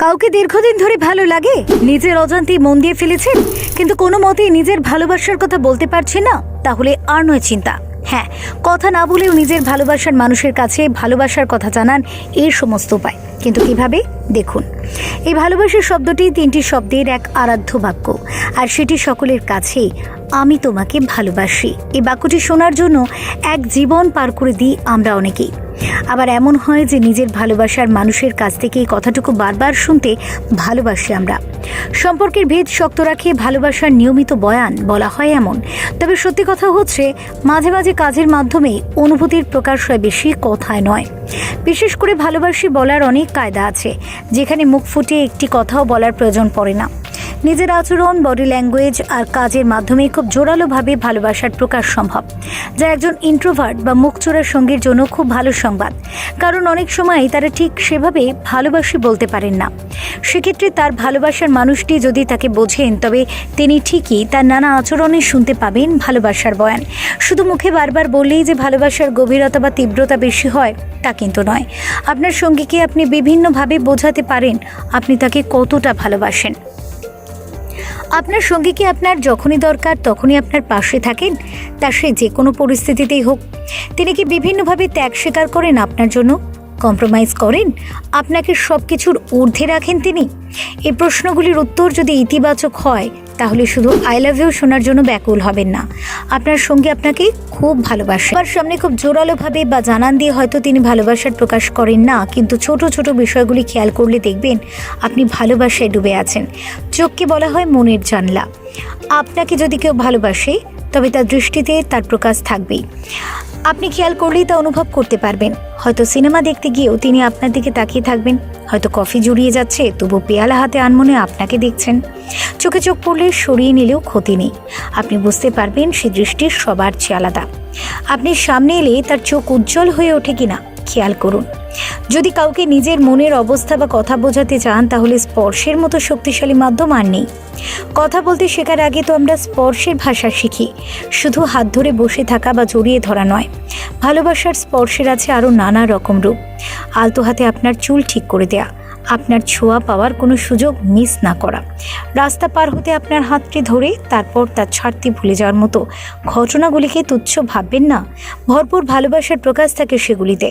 কাউকে দীর্ঘদিন ধরে ভালো লাগে, নিজের অজান্তেই মন দিয়ে ফেলেছেন, কিন্তু কোনো মতেই নিজের ভালোবাসার কথা বলতে পারছেন না? তাহলে আর নয় চিন্তা। হ্যাঁ, কথা না বলেও নিজের ভালোবাসার মানুষের কাছে ভালোবাসার কথা জানান এই সমস্ত উপায়। কিন্তু কিভাবে? দেখুন, এই ভালোবাসার শব্দটি 3টি শব্দের এক আরাধ্য বাক্য, আর সেটি সকলের কাছেই আমি তোমাকে ভালোবাসি। এই বাক্যটি শোনার জন্য এক জীবন পার করে দিই আমরা অনেকেই। আবার এমন হয় যে নিজের ভালোবাসার মানুষের কাছ থেকে এই কথাটুকু বারবার শুনতে ভালোবাসি আমরা। সম্পর্কের ভেদ শক্ত রাখে ভালোবাসার নিয়মিত বয়ান বলা হয় এমন। তবে সত্যি কথা হচ্ছে, মাঝে মাঝে কাজের মাধ্যমে অনুভূতির প্রকাশ হয়, বেশি কথায় নয়। বিশেষ করে ভালোবাসি বলার অনেক কায়দা আছে, যেখানে মুখ ফুটে একটি কথাও বলার প্রয়োজন পড়ে না। নিজের আচরণ, বডি ল্যাঙ্গুয়েজ আর কাজের মাধ্যমে খুব জোরালোভাবে ভালোবাসার প্রকাশ সম্ভব, যা একজন ইন্ট্রোভার্ট বা মুখচোরা সঙ্গীর জন্য খুব ভালো সংবাদ। কারণ অনেক সময় তারা ঠিক সেভাবে ভালোবাসি বলতে পারেন না। সেক্ষেত্রে তার ভালোবাসার মানুষটি যদি তাকে বোঝেন, তবে তিনি ঠিকই তার নানা আচরণে শুনতে পাবেন ভালোবাসার বয়ান। শুধু মুখে বারবার বললেই যে ভালোবাসার গভীরতা বা তীব্রতা বেশি হয় তা কিন্তু নয়। আপনার সঙ্গীকে আপনি বিভিন্নভাবে বোঝাতে পারেন আপনি তাকে কতটা ভালোবাসেন। আপনার সঙ্গীকে আপনার যখনই দরকার তখনই আপনার পাশে থাকেন, তা সে যে কোনো পরিস্থিতিতেই হোক। তিনি কি বিভিন্নভাবে ত্যাগ স্বীকার করেন আপনার জন্য? কম্প্রোমাইজ করেন? আপনাকে সব কিছুর ঊর্ধ্বে রাখেন তিনি? এই প্রশ্নগুলির উত্তর যদি ইতিবাচক হয়, তাহলে শুধু আই লাভ ইউ শোনার জন্য ব্যাকুল হবেন না। আপনার সঙ্গী আপনাকে খুব ভালোবাসে। তার সামনে খুব জোরালোভাবে বা জানান দিয়ে হয়তো তিনি ভালোবাসার প্রকাশ করেন না, কিন্তু ছোট ছোট বিষয়গুলি খেয়াল করলে দেখবেন আপনি ভালোবাসায় ডুবে আছেন। চোখকে বলা হয় মনের জানলা। আপনাকে যদি কেউ ভালোবাসে, তবে তার দৃষ্টিতে তার প্রকাশ থাকবেই। আপনি খেয়াল করলেই তা অনুভব করতে পারবেন। হয়তো সিনেমা দেখতে গিয়েও তিনি আপনার দিকে তাকিয়ে থাকবেন, হয়তো কফি জুড়িয়ে যাচ্ছে তবু পেয়ালা হাতে আনমনে আপনাকে দেখছেন। চোখে চোখ পড়লে সরিয়ে নিলেও ক্ষতি নেই। আপনি বুঝতে পারবেন সে দৃষ্টি সবার চেয়ে আলাদা। আপনি সামনে এলে তার চোখ উজ্জ্বল হয়ে ওঠে কিনা খেয়াল করুন। যদি কাউকে নিজের মনের অবস্থা বা কথা বোঝাতে চান, তাহলে স্পর্শের মতো শক্তিশালী মাধ্যম আর নেই। কথা বলতে শেখার আগে তো আমরা স্পর্শের ভাষা শিখি, শুধু হাত ধরে বসে থাকা বা জড়িয়ে ধরা নয়। ভালোবাসার স্পর্শের আছে আরও নানা রকম রূপ। আলতো হাতে আপনার চুল ঠিক করে দেয়া, আপনার ছোঁয়া পাওয়ার কোনো সুযোগ মিস না করা, রাস্তা পার হতে আপনার হাতটি ধরে তারপর তার ছাড়তে ভুলে যাওয়ার মতো ঘটনাগুলিকে তুচ্ছ ভাববেন না। ভরপুর ভালোবাসার প্রকাশ থাকে সেগুলিতে।